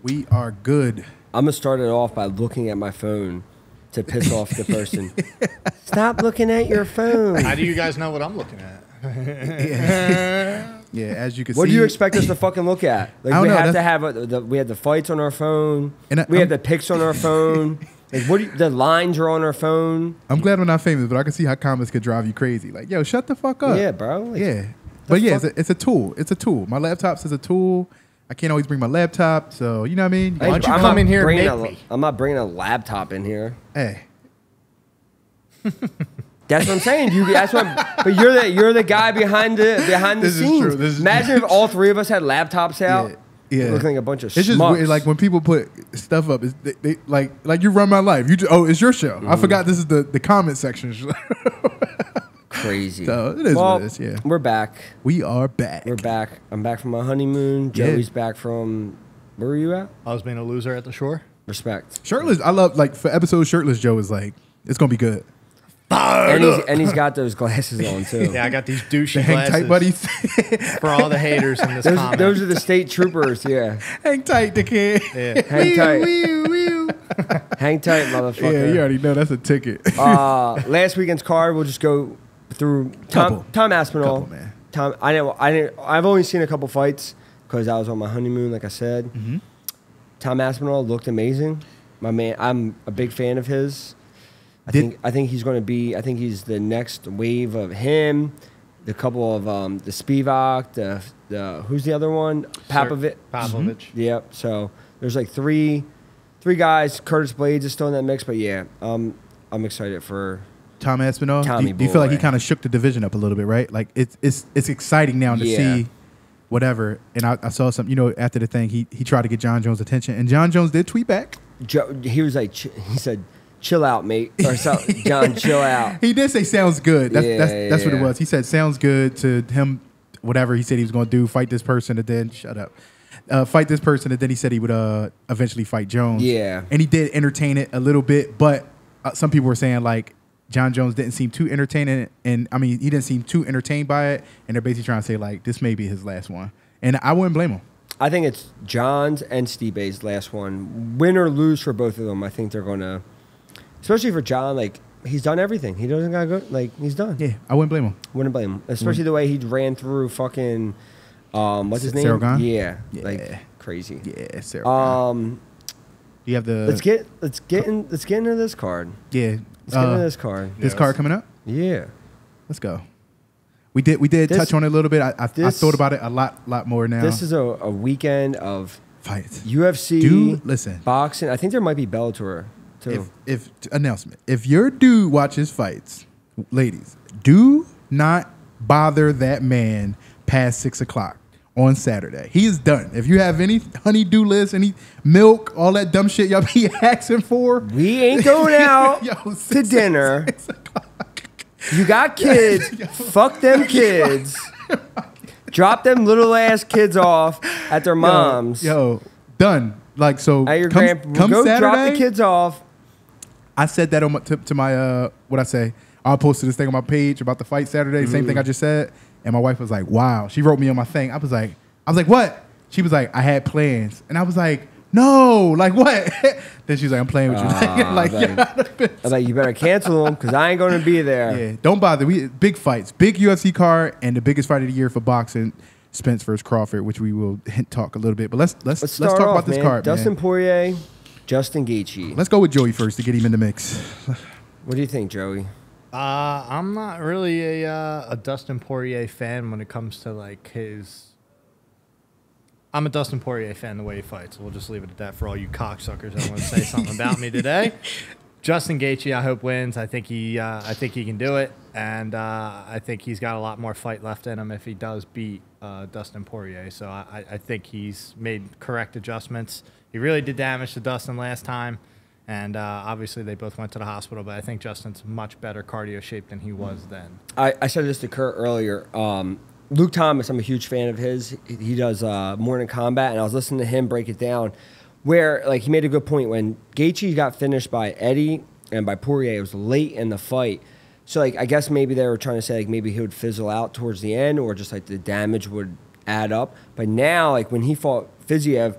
We are good. I'm going to start it off by looking at my phone to piss off the person. Stop looking at your phone. How do you guys know what I'm looking at? Yeah, as you can see. What do you expect us to fucking look at? Like we have to have we have the fights on our phone. We have the pics on our phone. Like the lines are on our phone. I'm glad I'm not famous, but I can see how comments could drive you crazy. Like, yo, shut the fuck up. Yeah, bro. Like, yeah. But yeah, it's a tool. It's a tool. My laptop's is a tool. I can't always bring my laptop, so you know what I mean? Why don't you come in here and make me? I'm not bringing a laptop in here. Hey. That's what I'm saying. But you're the guy behind the scenes. Imagine if all three of us had laptops out. Yeah. Looking like a bunch of It's just weird, like when people put stuff up, they like you run my life. It's your show. I forgot this is the comment section. Crazy. So it is what it is, yeah. We're back. We are back. We're back. I'm back from my honeymoon. Joey's back from, where were you at? I was being a loser at the shore. Respect. Shirtless, I love, like, for episode Shirtless, Joe is like, it's going to be good. And he's got those glasses on, too. Yeah, I got these douchey hang glasses. tight, buddies. For all the haters in this comment. Those are the state troopers, yeah. Hang tight, dickhead. Yeah. Hang tight. Hang tight, motherfucker. Yeah, you already know that's a ticket. Last weekend's card, we'll just go through Tom Aspinall. Couple, man. I've only seen a couple fights because I was on my honeymoon, like I said. Mm-hmm. Tom Aspinall looked amazing. My man, I'm a big fan of his. I think he's going to be. I think he's the next wave of him. The couple of the Spivak, the who's the other one? Pavlovich. Mm-hmm. Yep. So there's like three guys. Curtis Blades is still in that mix, but yeah, I'm excited for Tom Aspinall. Tommy Do you feel like he kind of shook the division up a little bit, right? Like it's exciting now to see whatever. And I saw something. After the thing, he tried to get John Jones' attention, and John Jones did tweet back. He was like, he said, "Chill out, mate," or something. John, chill out. He did say sounds good. That's what it was. He said sounds good to him. Whatever he said he was going to do, fight this person, and then shut up. Fight this person, and then he said he would eventually fight Jones. Yeah, and he did entertain it a little bit, but some people were saying like John Jones didn't seem too entertaining, and I mean he didn't seem too entertained by it, and they're basically trying to say like this may be his last one, and I wouldn't blame him. I think it's John's and Stipe's last one. Win or lose for both of them, I think they're going to, especially for John, like, he's done everything. He doesn't got to go, like, he's done. Yeah, I wouldn't blame him. Wouldn't blame him. Especially the way he ran through fucking, what's his name? Saragon? Yeah, like, crazy. Yeah, Saragon. You have the... Let's get into this card. Yeah. Let's get into this card. This card coming up? Yeah. Let's go. We did touch on it a little bit. I thought about it a lot more now. This is a weekend of fights. UFC, listen, boxing. I think there might be Bellator too. If announcement, if your dude watches fights, ladies, do not bother that man past 6 o'clock on Saturday. He is done. If you have any honey-do list, any milk, all that dumb shit y'all be asking for, we ain't going out to dinner. 6 o'clock. You got kids. Fuck them kids. Drop them little ass kids off at their moms. Yo, done. Like, so at your come go Saturday, drop the kids off. I said that on my, to my what I say. I posted this thing on my page about the fight Saturday. Same thing I just said, and my wife was like, "Wow." She wrote me on my thing. I was like, "What?" She was like, "I had plans," and I was like, "No, like what?" Then she's like, "I'm playing with you." I was like, "You better cancel them because I ain't going to be there." Yeah, don't bother. We big fights, big UFC card, and the biggest fight of the year for boxing, Spence versus Crawford, which we will talk a little bit. But let's talk about this card, Dustin man. Poirier, Justin Gaethje. Let's go with Joey first to get him in the mix. What do you think, Joey? I'm not really a Dustin Poirier fan when it comes to like his. I'm a Dustin Poirier fan the way he fights. We'll just leave it at that for all you cocksuckers that want to say something about me today. Justin Gaethje, I hope wins. I think he can do it, and I think he's got a lot more fight left in him if he does beat Dustin Poirier. So I think he's made correct adjustments. He really did damage to Dustin last time, and obviously they both went to the hospital. But I think Justin's much better cardio shape than he was then. I said this to Kurt earlier. Luke Thomas, I'm a huge fan of his. He does Morning Combat, and I was listening to him break it down, where like he made a good point when Gaethje got finished by Eddie and by Poirier. It was late in the fight, so like I guess maybe they were trying to say like maybe he would fizzle out towards the end, or just like the damage would add up. But now, like when he fought Fiziev,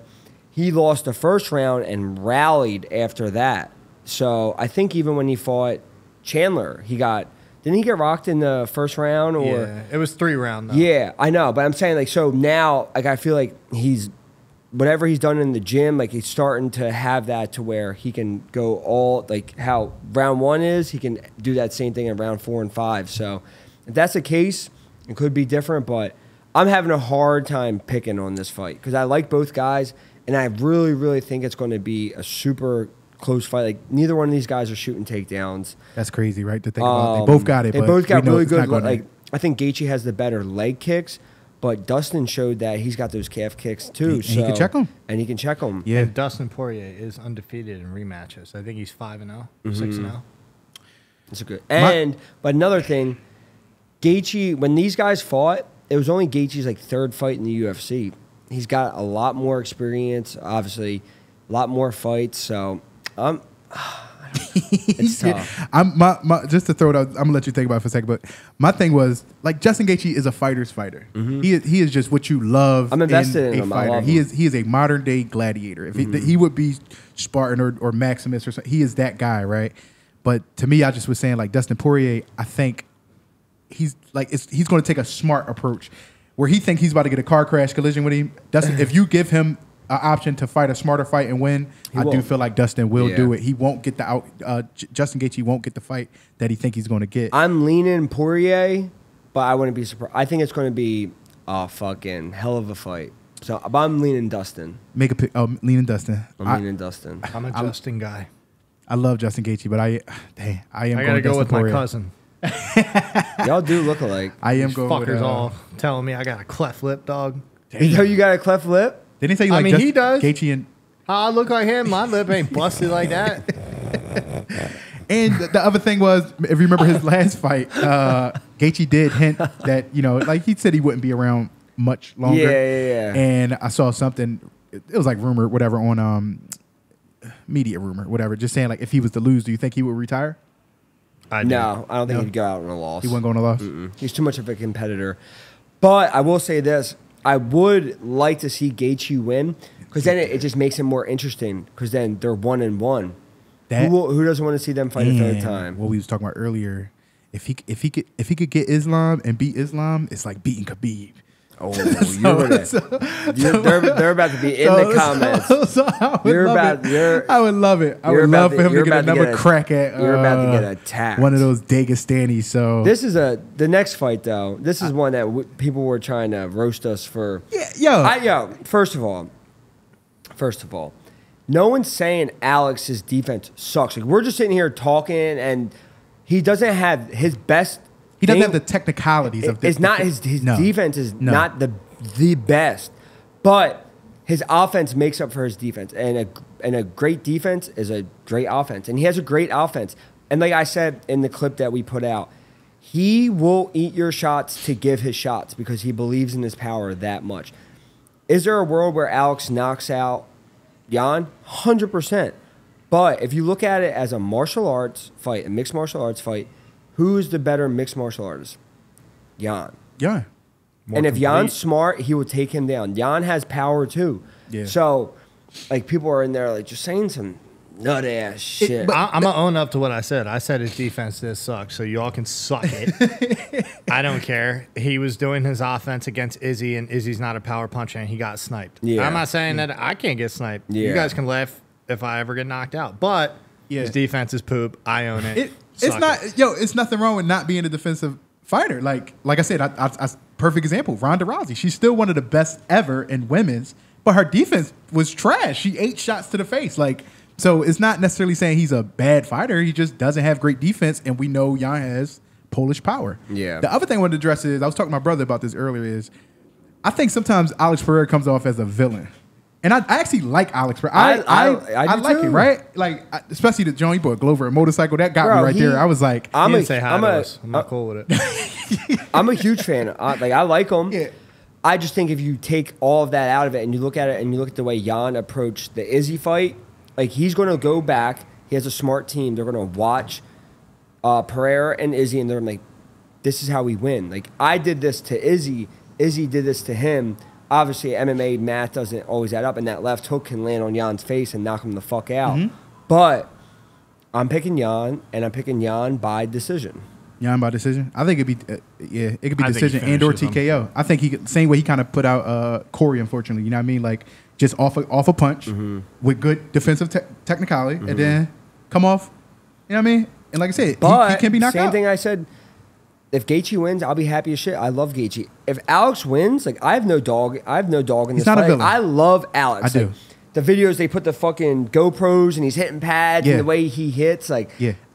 he lost the first round and rallied after that. So I think even when he fought Chandler, didn't he get rocked in the first round? Or Yeah, it was 3 round though. Yeah, I know, but I'm saying like so now, like I feel like whatever he's done in the gym, like he's starting to have that to where he can go all like how round 1 is, he can do that same thing in round 4 and 5. So if that's the case, it could be different, but I'm having a hard time picking on this fight because I like both guys, and I really, really think it's going to be a super close fight. Like neither one of these guys are shooting takedowns. That's crazy, right? To think about. They both got it. They but both got we know really it's not good. gonna- Like I think Gaethje has the better leg kicks, but Dustin showed that he's got those calf kicks too. And he can check 'em. And he can check them. Yeah. And Dustin Poirier is undefeated in rematches. I think he's 5-0, 6-0. It's a good. But another thing, Gaethje, when these guys fought, it was only Gaethje's like 3rd fight in the UFC. He's got a lot more experience, obviously, a lot more fights. So it's tough. Just to throw it out, I'm gonna let you think about it for a second. But my thing was like Justin Gaethje is a fighter's fighter. He is just what you love. I'm invested in a him. I fighter. love He him. is a modern day gladiator. If he would be Spartan or Maximus or something, he is that guy, right? But to me, I just was saying like Dustin Poirier. I think he's going to take a smart approach where he think he's about to get a car crash collision with him. Dustin, if you give him an option to fight a smarter fight and win, I do feel like Dustin will do it. He won't get Justin Gaethje won't get the fight that he think he's going to get. I'm leaning Poirier, but I wouldn't be surprised. I think it's going to be a fucking hell of a fight. So, but I'm leaning Dustin. Make a pick. Leaning Dustin. I'm leaning Dustin. I'm a Justin guy. I love Justin Gaethje, but I am. I going gotta go Dustin with Poirier. my cousin. Y'all do look alike. I am These going fuckers with all telling me I got a cleft lip, dog. Yo, you got a cleft lip? Didn't he say you I like mean, he does. Gaethje and I look like him. My lip ain't busted like that. the other thing was, if you remember his last fight, Gaethje did hint that like he said he wouldn't be around much longer. Yeah. And I saw something. It was like rumor, whatever, on media rumor, whatever, just saying like if he was to lose, do you think he would retire? No, I don't think he'd go out on a loss. He wasn't going to loss. He's too much of a competitor. But I will say this. I would like to see Gaethje win because then it just makes it more interesting because then they're 1-1. Who doesn't want to see them fight a 3rd time? What we was talking about earlier, if he could get Islam and beat Islam, it's like beating Khabib. Oh, they're about to be in the comments. I would love it. I would love for him to get another crack at. You're about to get attacked. One of those Dagestani. So this is the next fight though. This is one that people were trying to roast us for. Yeah, First of all, no one's saying Alex's defense sucks. Like we're just sitting here talking, and he doesn't have his best. He doesn't have the technicalities of this. It's not his defense is not the best, but his offense makes up for his defense, and a great defense is a great offense, and he has a great offense. And like I said in the clip that we put out, he will eat your shots to give his shots because he believes in his power that much. Is there a world where Alex knocks out Jan? 100%. But if you look at it as a martial arts fight, a mixed martial arts fight, who's the better mixed martial artist? Jan. Yeah. And if Jan's smart, he will take him down. Jan has power too. Yeah. So, like, people are in there like just saying some nut ass shit. I'm gonna own up to what I said. I said his defense did suck, so y'all can suck it. I don't care. He was doing his offense against Izzy, and Izzy's not a power puncher, and he got sniped. Yeah. I'm not saying that I can't get sniped. Yeah. You guys can laugh if I ever get knocked out, but his defense is poop. I own it. It's not, it's nothing wrong with not being a defensive fighter. Like I said, I perfect example, Ronda Rousey. She's still one of the best ever in women's, but her defense was trash. She 8 shots to the face. So it's not necessarily saying he's a bad fighter. He just doesn't have great defense, and we know Jan has Polish power. Yeah. The other thing I wanted to address is, I was talking to my brother about this earlier, is I think sometimes Alex Pereira comes off as a villain. And I actually like Alex Pereira. I like him, right? Especially the Johnny Boy Glover motorcycle. That got me right there. I was like, I'm not cool with it. I'm a huge fan. I like him. Yeah. I just think if you take all of that out of it and you look at it and you look at the way Jan approached the Izzy fight, like he's going to go back. He has a smart team. They're going to watch Pereira and Izzy, and they're like, this is how we win. Like, I did this to Izzy. Izzy did this to him. obviously MMA math doesn't always add up, and that left hook can land on Jan's face and knock him the fuck out. Mm-hmm. But I'm picking Jan, and I'm picking Jan by decision. Jan by decision. I think it'd be it could be I think decision he and or finishes TKO. I think he could, same way he kind of put out Corey. Unfortunately, you know what I mean? Like just off a punch with good defensive technicality, and then come off. You know what I mean? And like I said, But he can be knocked same out. thing I said. If Gaethje wins, I'll be happy as shit. I love Gaethje. If Alex wins, like I have no dog in He's this not a fight. villain. I love Alex. I do. Like, the videos they put the fucking GoPros and he's hitting pads Yeah. and the way he hits, like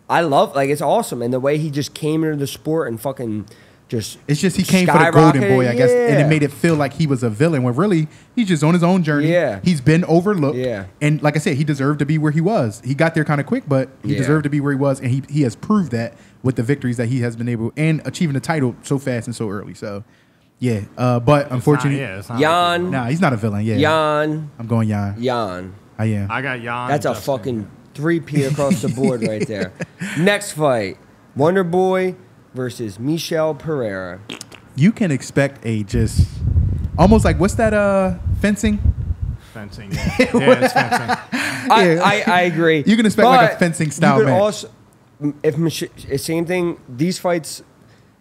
I love, like it's awesome. And the way he just came into the sport and fucking just It's just he came for the golden boy, I guess, and it Yeah. made it feel like he was a villain when really he's just on his own journey. Yeah. He's been overlooked. Yeah. And like I said, he deserved to be where he was. He got there kind of quick, but he Yeah. deserved to be where he was, and he has proved that with the victories that he has been able and achieving the title so fast and so early. So, yeah. But unfortunately, It's not Jan, nah, he's not a villain. Yeah. Jan, I'm going Jan. Jan. I am. I got Jan. That's a Dustin. fucking 3P across the board right there. Next fight, Wonder Boy versus Michel Pereira. You can expect a just almost like what's that fencing? Fencing. Yeah, it's fencing. I agree. You can expect like a But fencing style you could match. also, if same thing, these fights,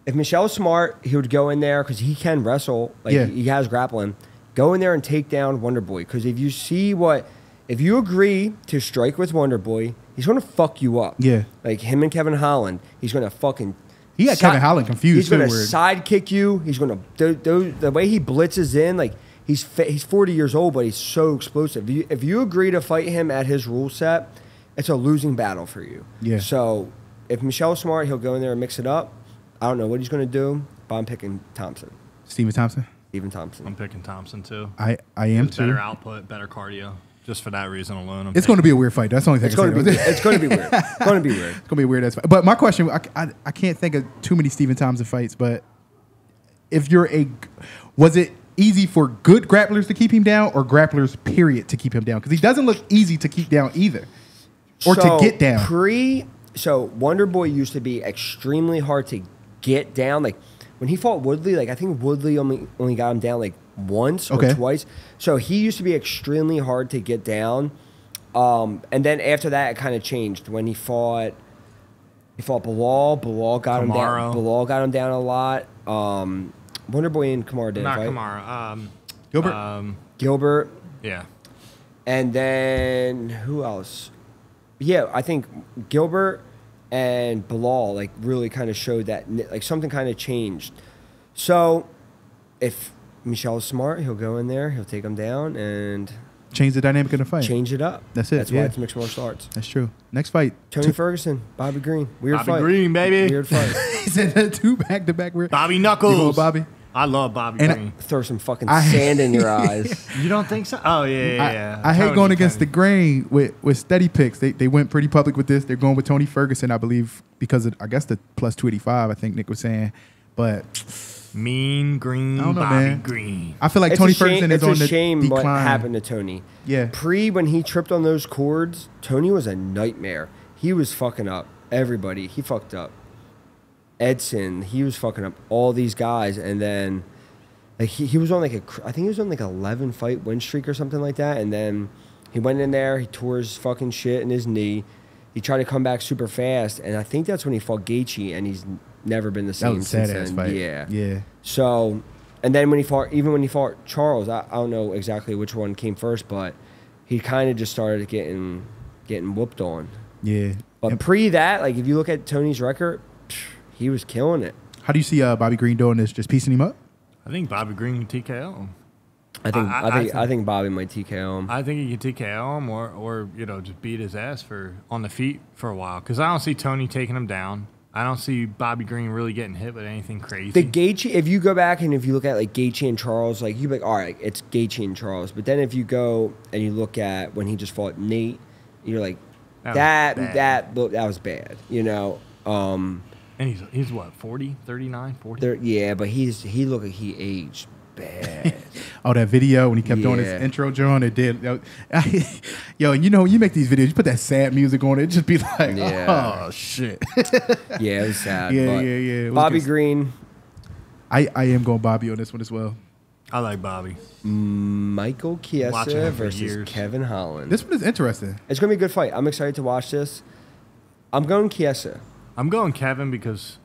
if Michel's smart, he would go in there because he can wrestle. Like Yeah. he has grappling. Go in there and take down Wonder Boy. Because if you agree to strike with Wonder Boy, he's gonna fuck you up. Yeah. Like him and Kevin Holland, he's gonna fucking. He got Kevin Holland confused, He's gonna too, weird. sidekick you. He's gonna the way he blitzes in, like he's 40 years old, but he's so explosive. If you agree to fight him at his rule set, it's a losing battle for you. Yeah. So if Michel's smart, he'll go in there and mix it up. I don't know what he's gonna do, but I'm picking Thompson. Stephen Thompson. Stephen Thompson. I'm picking Thompson too. I am too. Better output, better cardio. Just for that reason alone. It's going to be a weird fight. That's the only thing It's I going can to say. be. It's going to be weird. It's going to be weird. It's going to be a weird ass fight. But my question, I can't think of too many Stephen Thompson fights, but if was it easy for good grapplers to keep him down or grapplers, period, to keep him down? Because he doesn't look easy to keep down either. Or to get down. So Wonder Boy used to be extremely hard to get down. Like when he fought Woodley, like I think Woodley only got him down like once or twice. So he used to be extremely hard to get down. And then after that, it kind of changed when he fought Bilal. Bilal got him down. Bilal got him down a lot. Wonder Boy and Kamara didn't Not fight. Kamara. Gilbert? Gilbert. Yeah. And then who else? Yeah, I think Gilbert and Bilal like really kind of showed that like something kind of changed. So if Michel's smart, he'll go in there, he'll take him down and Change the dynamic of the fight. change it up. That's it, That's why yeah. it's mixed martial arts. That's true. Next fight. Tony Ferguson, Bobby Green, weird Bobby fight. Green, baby. Weird fight. He said 2 back-to-back. Bobby You Knuckles. going Bobby? I love Bobby And Green. Throw some fucking I- sand in your eyes. You don't think so? Oh, yeah. I hate Tony going against the Kennedy. grain with steady picks. They went pretty public with this. They're going with Tony Ferguson, I believe, because of, I guess, the plus 285, I think Nick was saying. But Mean Green I don't know, Bobby man. Green. I feel like It's Tony a shame, Ferguson is it's on a the shame decline. what happened to Tony. Yeah. When he tripped on those cords, Tony was a nightmare. He was fucking up everybody. He fucked up Edson. He was fucking up all these guys, and then like he was on like I think he was on like 11 fight win streak or something like that, and then he went in there, he tore his fucking shit in his knee. He tried to come back super fast, and I think that's when he fought Gaethje, and he's never been the That same was a sad since ass then. fight. Yeah. Yeah. So, and then when he fought Charles, I don't know exactly which one came first, but he kind of just started getting whooped on. Yeah. But pre that, like if you look at Tony's record, he was killing it. How do you see Bobby Green doing this? Just piecing him up? I think Bobby Green can TKO him. I think Bobby might TKO him. I think he can TKO him or just beat his ass on the feet for a while. Because I don't see Tony taking him down. I don't see Bobby Green really getting hit with anything crazy. The Gaethje, if you go back and if you look at like Gaethje and Charles, like you'd be like, all right, it's Gaethje and Charles. But then if you go and you look at when he just fought Nate, you're like, that was bad, you know. And he's what, 40, 39, 40? Yeah, but he looked like he aged bad. Oh, that video when he kept doing his Yeah. intro, John, it did. Yo, you know, you make these videos, you put that sad music on it, just be like, Yeah. oh, shit. Yeah, it was sad. Yeah, but yeah. It was Bobby good. Green. I am going Bobby on this one as well. I like Bobby. Michael Watching Chiesa him for versus years. Kevin Holland. This one is interesting. It's going to be a good fight. I'm excited to watch this. I'm going Chiesa. I'm going Kevin because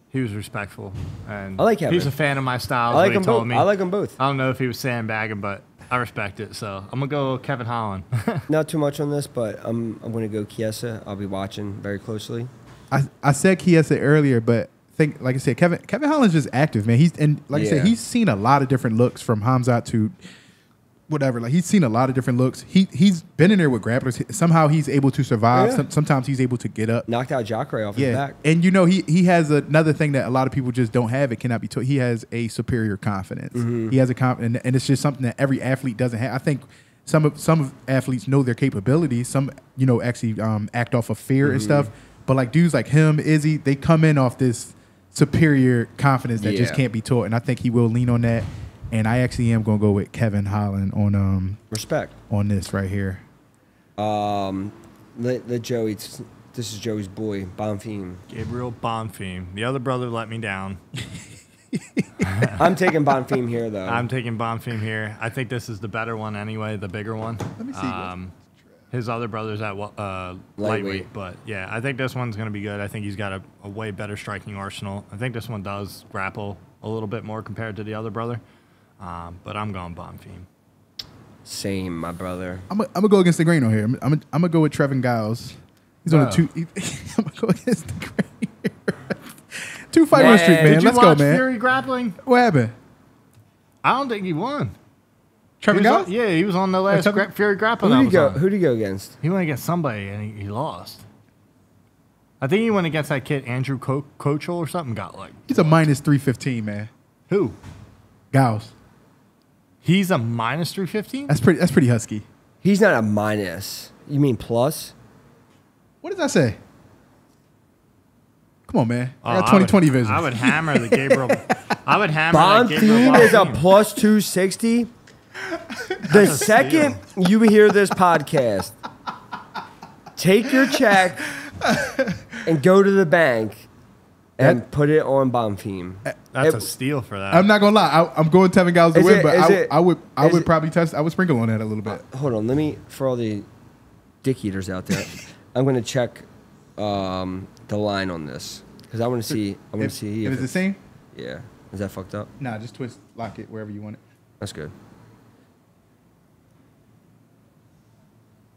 he was respectful. And I like Kevin. He's a fan of my style. I like he them told both. me. I like them both. I don't know if he was sandbagging, but I respect it. So I'm going to go Kevin Holland. Not too much on this, but I'm going to go Chiesa. I'll be watching very closely. I said Chiesa earlier, but like I said, Kevin Holland's just active, man. I said, he's seen a lot of different looks from Hamzat to whatever. Like he's seen a lot of different looks. He's been in there with grapplers. Somehow he's able to survive. Yeah. Sometimes he's able to get up. Knocked out Cachoeira off his back. And he has another thing that a lot of people just don't have. It cannot be told. He has a superior confidence. Mm-hmm. He has a confidence, and it's just something that every athlete doesn't have. I think some athletes know their capabilities. Some actually act off of fear and stuff. But like dudes like him, Izzy, they come in off this superior confidence that just can't be taught. And I think he will lean on that. And I actually am going to go with Kevin Holland on respect on this right here. Let Joey. This is Joey's boy, Bonfim. Gabriel Bonfim. The other brother let me down. I'm taking Bonfim here, though. I'm taking Bonfim here. I think this is the better one anyway, the bigger one. Let me see. His other brother's at lightweight, but yeah, I think this one's going to be good. I think he's got a way better striking arsenal. I think this one does grapple a little bit more compared to the other brother, but I'm going Bonfim. Same, my brother. I'm gonna go against the grain on here. I'm gonna go with Trevin Giles. He's on a two. I'm gonna go against the grain here. 2-fight win streak, man. Did you Let's go, watch man. Fury grappling? What happened? I don't think he won. Trevin Giles? Yeah, he was on the last Fury grappling. Who did he go against? He went against somebody and he lost. I think he went against that kid Andrew Kochel or something. Got like He's a minus 315, man. who? Giles. He's a minus 315. That's pretty husky. He's not a minus. You mean plus? What did I say? Come on, man. I got I 2020 vision. I would hammer the Gabriel. I would hammer that Gabriel. Bonfim is a plus 260. The second you hear this podcast, take your check and go to the bank and put it on Bonfim. That's a steal for that. I'm not gonna lie. I'm going Tevin Giles to win, but I would probably I would sprinkle on that a little bit. Hold on, let me, for all the dick eaters out there, I'm going to check the line on this because I want to see. I want to see if it's the same. Yeah, is that fucked up? Nah, just lock it wherever you want it. That's good.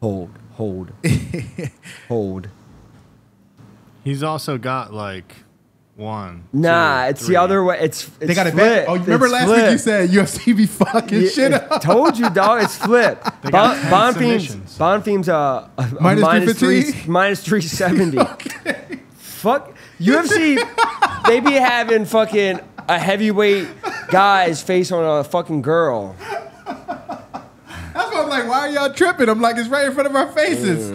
Hold. Hold. He's also got like one. Nah, two, it's three. the other way. It's They got it flipped. back. Oh, you remember last week you said UFC be fucking shit up. Told you, dog. It's flipped. They got 10 submissions. Bonfim's Minus minus 350? minus 370. Okay. Fuck UFC. They be having fucking a heavyweight guy's face on a fucking girl. That's why I'm like, why are y'all tripping? I'm like, it's right in front of our faces.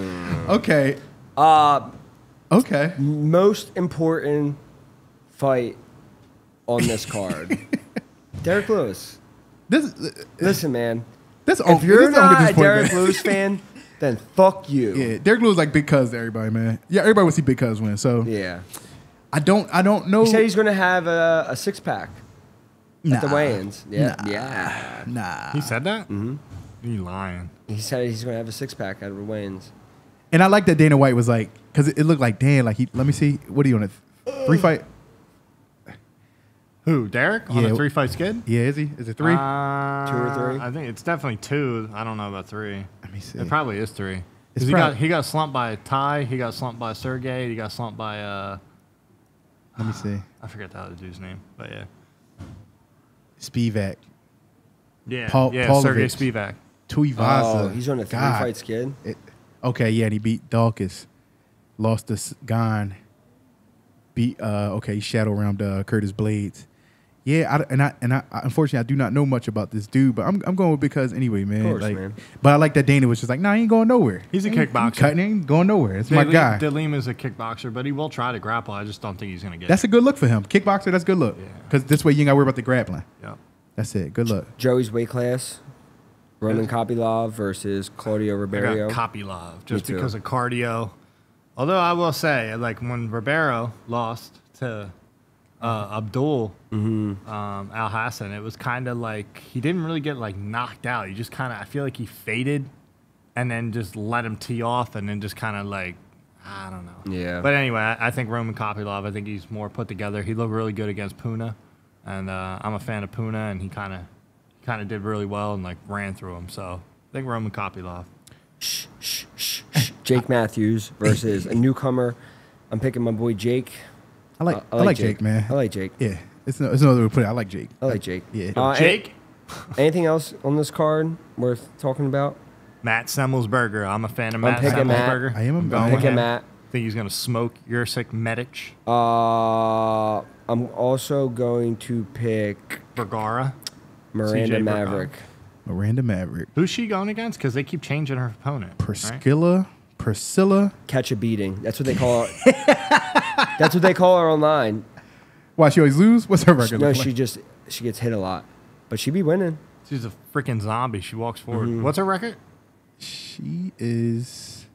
Okay. Okay. Most important fight on this card. Derrick Lewis. Listen, man. If you're not a Derrick Lewis fan, then fuck you. Yeah, Derrick Lewis like big cuz to everybody, man. Yeah, everybody would see big cuz win. So yeah, I don't know. He said he's gonna have a 6-pack nah, at the weigh-ins. Yeah, Nah. He said that? Mm-hmm. You lying. He said he's gonna have a 6-pack at the weigh-ins. And I like that Dana White was like, because it looked like Dan, like let me see, what are you on a 3-fight? Who, Derrick? On a 3-fight skid? Yeah, is he? Is it 3? 2 or 3? I think it's definitely 2. I don't know about 3. Let me see. It probably is 3. It's He got slumped by Ty. He got slumped by Sergey. He got slumped by let me see. I forget the other dude's name, but yeah. Spivak. Yeah, Paulovic. Sergey Spivak. Tuivasa. Oh, he's on a 3-fight skid. Okay, yeah, and he beat Dawkins. Lost to Gone. Beat he shadow round Curtis Blades. Yeah, I unfortunately I do not know much about this dude, but I'm going with because anyway, man. Of course, like, man. But I like that Dana was just like, nah, he ain't going nowhere. He's a kickboxer. Cutting, ain't going nowhere. It's my guy. Lima's a kickboxer, but he will try to grapple. I just don't think he's going to get That's a good look for him. Kickboxer, that's a good look. Because this way you ain't got to worry about the grappling. Yeah. That's it. Good luck. Joey's weight class. Roman Kopylov versus Claudio Ribeiro. I got Kopylov just because of cardio. Although I will say, like when Ribeiro lost to Abdul Al Hassan, it was kind of like he didn't really get like knocked out. He just kind of, I feel like he faded and then just let him tee off and then just kind of like, I don't know. Yeah. But anyway, I think Roman Kopylov, I think he's more put together. He looked really good against Puna, and I'm a fan of Puna, and he kind of did really well and like ran through him. So I think Roman Kopylov. Jake Matthews versus a newcomer. I'm picking my boy Jake. I like Jake, man. I like Jake. Yeah, it's no other way to put it. I like Jake. I like Jake. Yeah. Jake? Anything else on this card worth talking about? Matt Semelsberger. I'm a fan of Matt picking Semelsberger. Matt. I am I'm going with picking him. Matt. Think he's going to smoke Jursic Medic. I'm also going to pick Vergara. Miranda CJ Maverick. Miranda Maverick. Who's she going against? Because they keep changing her opponent. Priscila. Catch a beating. That's what they call her. That's what they call her online. Why, she always lose? What's her record? No, look she gets hit a lot, but she be winning. She's a freaking zombie. She walks forward. What's her record? She is...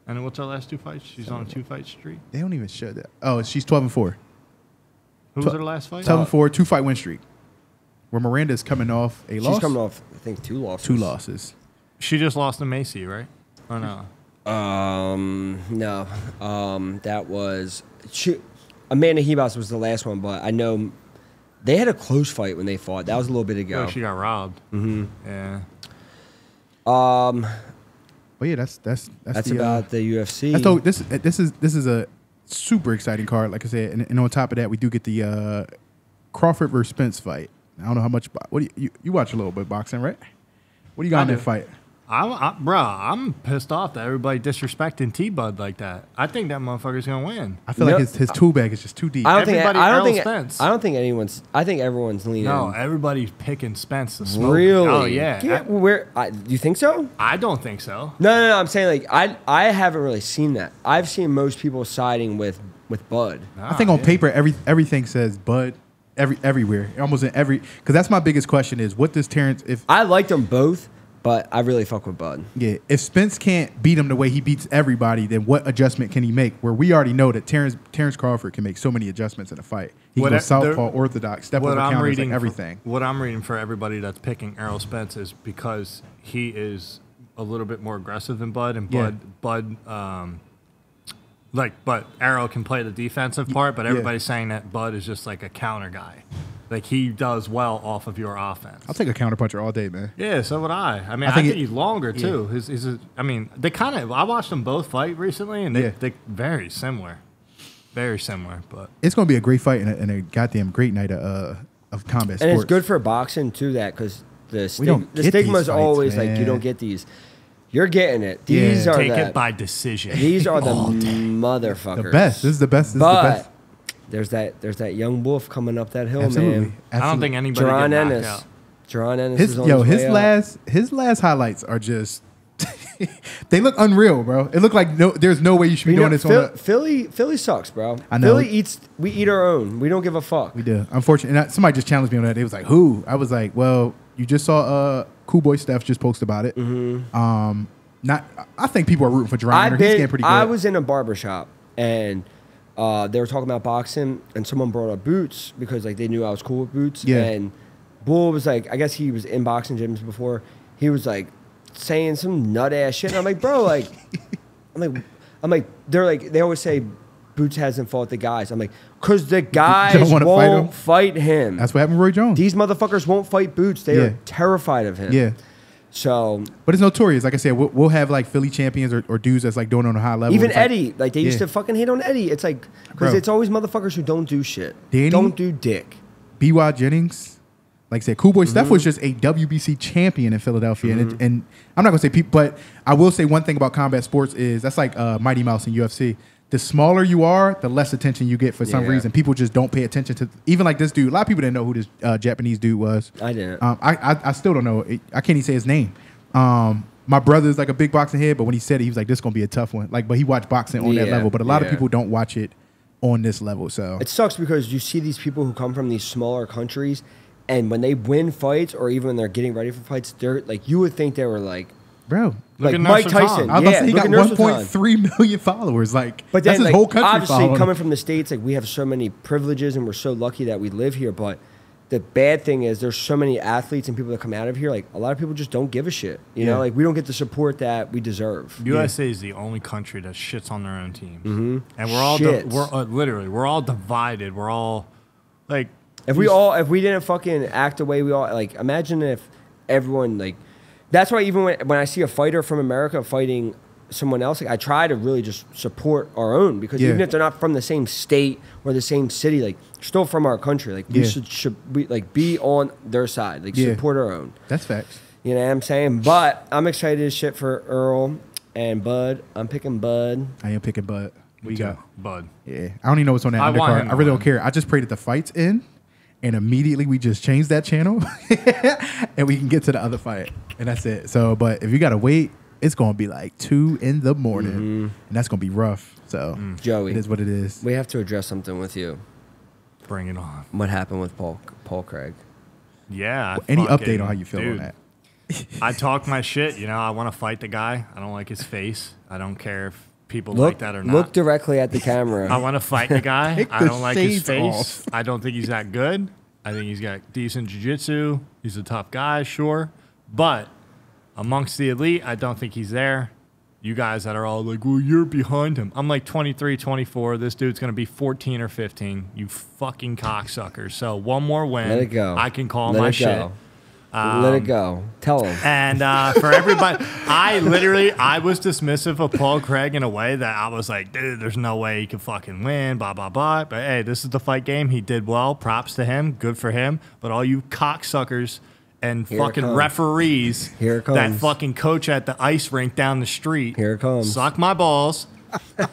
And what's her last 2 fights? She's on a 2-fight streak. They don't even show that. Oh, she's 12-4. Who was her last fight? 12-4, 2-fight win streak. Where Miranda's coming off a loss. She's coming off, I think, 2 losses. 2 losses. She just lost to Macy, right? Or no? No. That was Amanda Hebos was the last one, but I know they had a close fight when they fought. That was a little bit ago. Oh, she got robbed. Mm-hmm. Yeah. Oh yeah, that's the, about the UFC. I thought this is a super exciting card. Like I said, and on top of that, we do get the Crawford versus Spence fight. I don't know how much. What do you watch a little bit boxing, right? What do you got in that fight? I'm pissed off that everybody disrespecting T-Bud like that. I think that motherfucker's gonna win. I feel like his tool bag is just too deep. I don't think Spence. I think everyone's leaning. No, everybody's picking Spence to smoke. Really? Oh yeah. You think so? I don't think so. No. I'm saying like I haven't really seen that. I've seen most people siding with Bud. I think on paper everything says Bud. Everywhere, almost in every, because that's my biggest question is what does Terrence, if I like them both, but I really fuck with Bud. Yeah, if Spence can't beat him the way he beats everybody, then what adjustment can he make? Where we already know that Terrence Crawford can make so many adjustments in a fight. He can go southpaw, orthodox, step over counters, like everything. What I'm reading for everybody that's picking Errol Spence is because he is a little bit more aggressive than Bud, and Bud but Arrow can play the defensive part, but everybody's saying that Bud is just like a counter guy. Like, he does well off of your offense. I'll take a counterpuncher all day, man. Yeah, so would I. I mean, I think he's longer, too. They kind of, I watched them both fight recently, and they're very similar. Very similar, but. It's going to be a great fight and a goddamn great night of combat sports. And it's good for boxing, too, that, because the stigma is always like, you don't get these. You're getting it. These are take it by decision. These are the motherfuckers. The best. This is the best. This is the best. There's that young wolf coming up that hill, Absolutely. man. I don't think anybody can knock out. Jerron Ennis is on his last highlights are just they look unreal, bro. It looked like there's no way you should be doing this on Philly sucks, bro. I know. We eat our own. We don't give a fuck. We do. Unfortunately, somebody just challenged me on that. They was like, "Who?" I was like, "Well, you just saw Cool Boy Steph just posted about it." Mm-hmm. I think people are rooting for Jerron. He's getting pretty good. I was in a barbershop and they were talking about boxing, and someone brought up Boots because like they knew I was cool with Boots. Yeah. And Bull was like, I guess he was in boxing gyms before. He was like saying some nut ass shit. And I'm like, bro, like, I'm like, they're like, they always say Boots hasn't fought the guys. I'm like, because the guys won't fight him. That's what happened with Roy Jones. These motherfuckers won't fight Boots. They are terrified of him. Yeah. So, but it's notorious. Like I said, we'll have like Philly champions or dudes that's like doing it on a high level. Even Eddie, like they used to fucking hate on Eddie. It's like, because it's always motherfuckers who don't do shit. Don't do dick. B.Y. Jennings, like I said, Cool Boy Steph was just a WBC champion in Philadelphia. And I'm not going to say people, but I will say one thing about combat sports is that's like Mighty Mouse in UFC. The smaller you are, the less attention you get for some reason. People just don't pay attention to, even like this dude. A lot of people didn't know who this Japanese dude was. I didn't. I still don't know. I can't even say his name. My brother's like a big boxing head, but when he said it, he was like, this is going to be a tough one. Like, but he watched boxing on that level. But a lot of people don't watch it on this level. So it sucks because you see these people who come from these smaller countries, and when they win fights or even when they're getting ready for fights, they're like, you would think they were like Bro, Like at Mike Nurse Tyson. I was about to say he look got at Nurse Sultan. 1.3 million followers. Like, But that's then, his whole country obviously, following. coming from the States, like we have so many privileges and we're so lucky that we live here. But the bad thing is there's so many athletes and people that come out of here. Like a lot of people just don't give a shit. You know, like we don't get the support that we deserve. USA is the only country that shits on their own teams, and we're all literally we're all divided. We're all like If we didn't fucking act the way we all like, imagine if everyone like. That's why even when I see a fighter from America fighting someone else, like I try to really just support our own because even if they're not from the same state or the same city, like still from our country, like we should be like be on their side, like support our own. That's facts. You know what I'm saying? But I'm excited as shit for Earl and Bud. I'm picking Bud. I am picking Bud. We got Bud. Yeah, I don't even know what's on that undercard. I really don't care. I just pray that the fight's in, and immediately we just change that channel, and we can get to the other fight, and that's it. So, but if you gotta wait, it's gonna be like 2 in the morning, and that's gonna be rough. So, Joey, it is what it is. We have to address something with you. Bring it on. What happened with Paul Craig? Yeah. Any update on how you feel on that? I talk my shit. You know, I want to fight the guy. I don't like his face. I don't care if people like that or not. Look directly at the camera. I want to fight the guy. I don't like his face. off. I don't think he's that good. I think he's got decent jiu-jitsu. He's a tough guy, sure. But amongst the elite, I don't think he's there. You guys that are all like, well, you're behind him. I'm like 23, 24. This dude's going to be 14 or 15. You fucking cocksuckers. So one more win. Let it go. I can call Let my it shit. go. Let it go. Tell him. And for everybody, I was dismissive of Paul Craig in a way that I was like, dude, there's no way he could fucking win, blah, blah, blah. But hey, this is the fight game. He did well. Props to him. Good for him. But all you cocksuckers and fucking referees that fucking coach at the ice rink down the street. Here it comes. Suck my balls.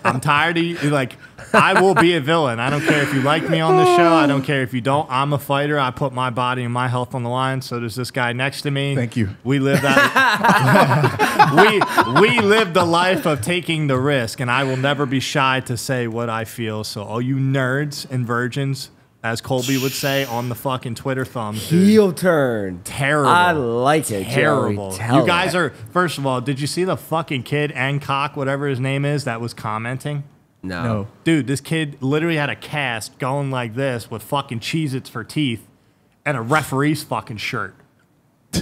I'm tired of you. Like, I will be a villain. I don't care if you like me on the show. I don't care if you don't. I'm a fighter. I put my body and my health on the line. So does this guy next to me. Thank you. We live that. we live the life of taking the risk, and I will never be shy to say what I feel. So all you nerds and virgins, as Colby would say on the fucking Twitter thumbs, dude. Heel turn. Terrible. I like it. Terrible. Joey, you guys are, first of all, did you see the fucking kid and cock, whatever his name is, that was commenting? No. Dude, this kid literally had a cast going like this with fucking Cheez-Its for teeth and a referee's fucking shirt.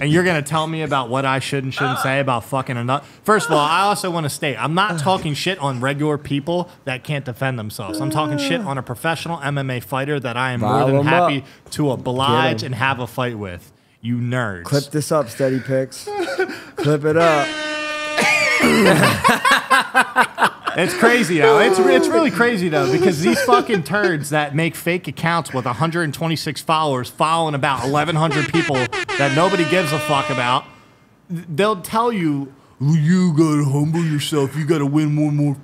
And you're going to tell me about what I should and shouldn't say about fucking another. First of all, I also want to state, I'm not talking shit on regular people that can't defend themselves. I'm talking shit on a professional MMA fighter that I am more than happy to oblige and have a fight with. You nerds. Clip this up, Steady Picks. Clip it up. It's crazy, though. It's really crazy, though, because these fucking turds that make fake accounts with 126 followers following about 1,100 people that nobody gives a fuck about, they'll tell you, you gotta humble yourself. You gotta win one more.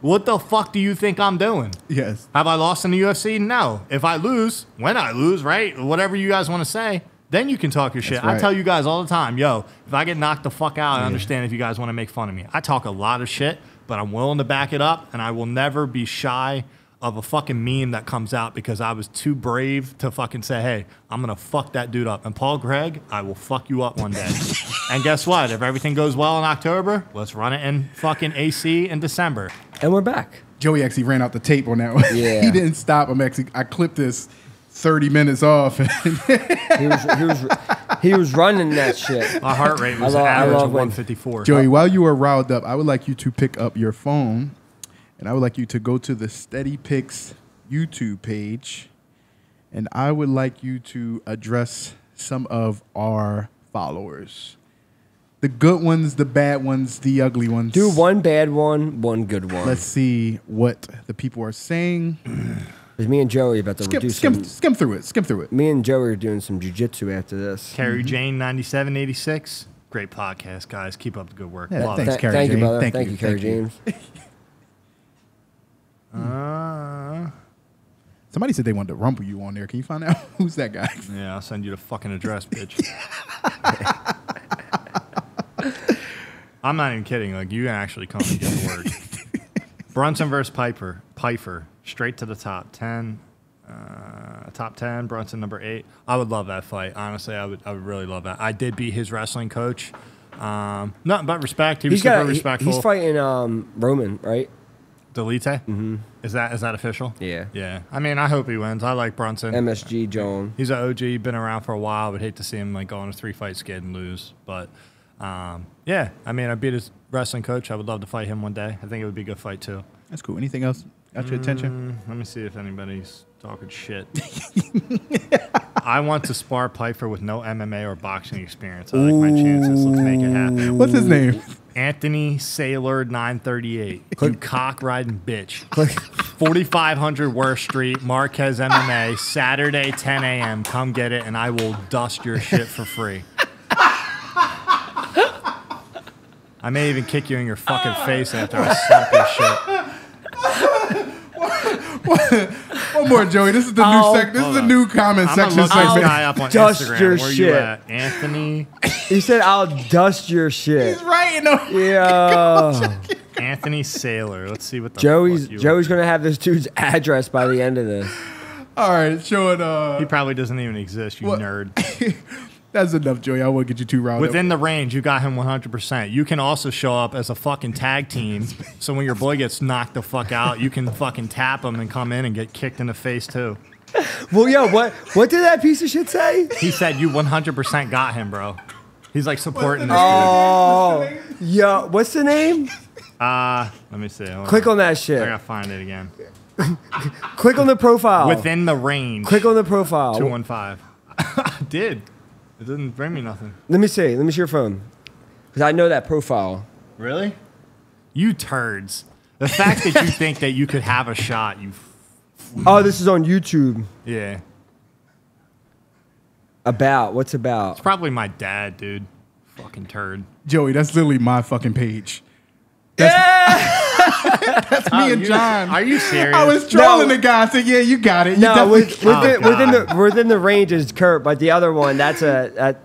What the fuck do you think I'm doing? Yes. Have I lost in the UFC? No. If I lose, when I lose, right? Whatever you guys want to say. Then you can talk your shit. Right. I tell you guys all the time, yo, if I get knocked the fuck out, I understand if you guys want to make fun of me. I talk a lot of shit, but I'm willing to back it up, and I will never be shy of a fucking meme that comes out because I was too brave to fucking say, hey, I'm going to fuck that dude up. And Paul Craig, I will fuck you up one day. And guess what? If everything goes well in October, let's run it in fucking AC in December. And we're back. Joey actually ran out the tape on that one. Yeah. He didn't stop. I clipped this 30 minutes off. He was running that shit. My heart rate was an average of 154. Joey, while you are riled up, I would like you to pick up your phone, and I would like you to go to the Steady Picks YouTube page, and I would like you to address some of our followers. The good ones, the bad ones, the ugly ones. Do one bad one, one good one. Let's see what the people are saying. Because me and Joey are about to do some... Skim through it. Skim through it. Me and Joey are doing some jiu-jitsu after this. Carrie Jane 9786. Great podcast, guys. Keep up the good work. Yeah, Love thanks, it. Carrie Thank you, Jane. brother. Thank Thank you, you, Carrie thank you. James. Somebody said they wanted to rumble you on there. Can you find out who's that guy? Yeah, I'll send you the fucking address, bitch. I'm not even kidding. Like, you can actually come and get to work. Brunson versus Pyfer. Straight to the top 10. Top 10. Brunson number 8. I would love that fight. Honestly, I would really love that. I did beat his wrestling coach. Nothing but respect. He was super respectful. He's fighting Roman, right? Delite? Mm-hmm. Is that official? Yeah. Yeah. I mean, I hope he wins. I like Brunson. MSG Joan. He's an OG, been around for a while. Would hate to see him like go on a 3-fight skid and lose. But yeah, I mean, I beat his wrestling coach. I would love to fight him one day. I think it would be a good fight too. That's cool. Anything else got your attention? Let me see if anybody's talking shit. I want to spar Pyfer with no MMA or boxing experience. I like my chances. Let's make it happen. What's his name? Anthony Sailor 938. You cock riding bitch. 4500 Worst Street, Marquez MMA, Saturday 10 a.m. Come get it, and I will dust your shit for free. I may even kick you in your fucking face after I slap your shit. One more, Joey. This is the new This is the new comment section I'm gonna look this segment. guy up on Dust Instagram. your Where shit. you at, Anthony? He said, "I'll dust your shit." He's right. No. Yeah. Anthony Sailor. Let's see what the Joey's fuck you gonna have this dude's address by the end of this. All right, showing. He probably doesn't even exist, you What? nerd. That's enough, Joey. I won't get you too riled up. Within the range, you got him 100%. You can also show up as a fucking tag team, so when your boy gets knocked the fuck out, you can fucking tap him and come in and get kicked in the face too. Well, yeah. What did that piece of shit say? He said you 100% got him, bro. He's like supporting this Oh, yeah. What's the name? dude. Let me see. Hold Click on that I shit. gotta find it again. Click on the profile. Within the range. Click on the profile. 215. I did. It didn't bring me nothing. Let me see. Let me see your phone. Because I know that profile. Really? You turds. The fact that you think that you could have a shot, you... Oh, this is on YouTube. Yeah. About? What's about? It's probably my dad, dude. Fucking turd. Joey, that's literally my fucking page. That's me and John. Are you serious? I was trolling the guy. I said, "Yeah, you got it." You No, definitely- within the range is Kurt, but the other one, that's a...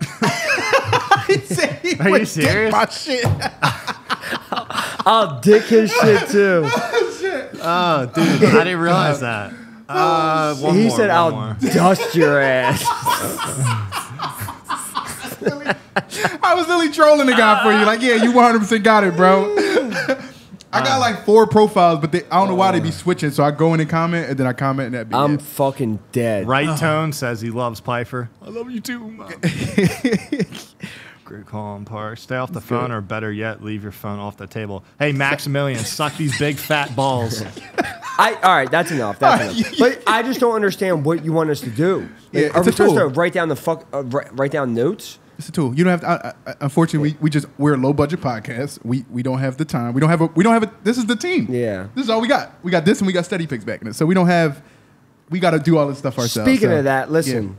He said he Are would you serious? dick my shit. I'll dick his shit too. Oh, dude. I didn't realize that. He said, "I'll dust your ass." I was literally trolling the guy for you. Like, yeah, you 100% got it, bro. I got like 4 profiles, but I don't know why they be switching. So I go in and comment, and then I comment, and that be I'm it. fucking dead. Right Tone says he loves Pyfer. I love you too, Mom. Great call on Park. Stay off the phone, or better yet, leave your phone off the table. Hey, Maximilian, suck these big fat balls. All right, that's enough. That's enough. But I just don't understand what you want us to do. Like, Yeah, are it's we a supposed tool. to write down write down notes? It's a tool. You don't have to. Unfortunately, we're a low budget podcast. We don't have the time. We don't have a. This is the team. Yeah. This is all we got. We got this, and we got steady picks back in it. So we don't have. We got to do all this stuff ourselves. Speaking so, of that, listen,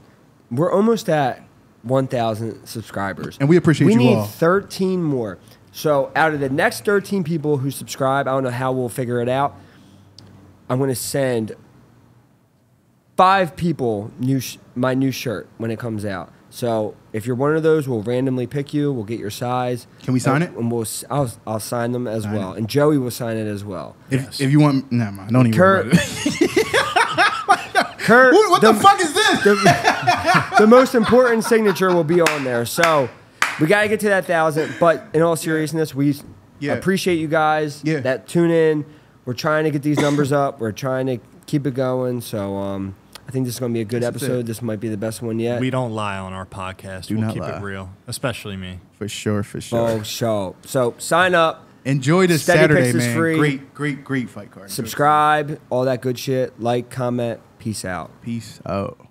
yeah. we're almost at 1,000 subscribers. And we appreciate you We all. need 13 more. So out of the next 13 people who subscribe, I don't know how we'll figure it out. I'm going to send 5 people my new shirt when it comes out. So if you're one of those, we'll randomly pick you. We'll get your size. Can we sign it? And I'll sign them as well. And Joey will sign it as well. If you want, nah, man, don't even worry about it. Kurt, What the fuck is this? The most important signature will be on there. So we got to get to that 1,000. But in all seriousness, we appreciate you guys that tune in. We're trying to get these numbers up. We're trying to keep it going. So I think this is going to be a good episode. This might be the best one yet. We don't lie on our podcast. We'll keep it real, especially me. For sure. Oh, so sign up. Enjoy this Steady Saturday, Picks is man. free. Great fight card. Subscribe, all that good shit. Like, comment. Peace out. Peace out.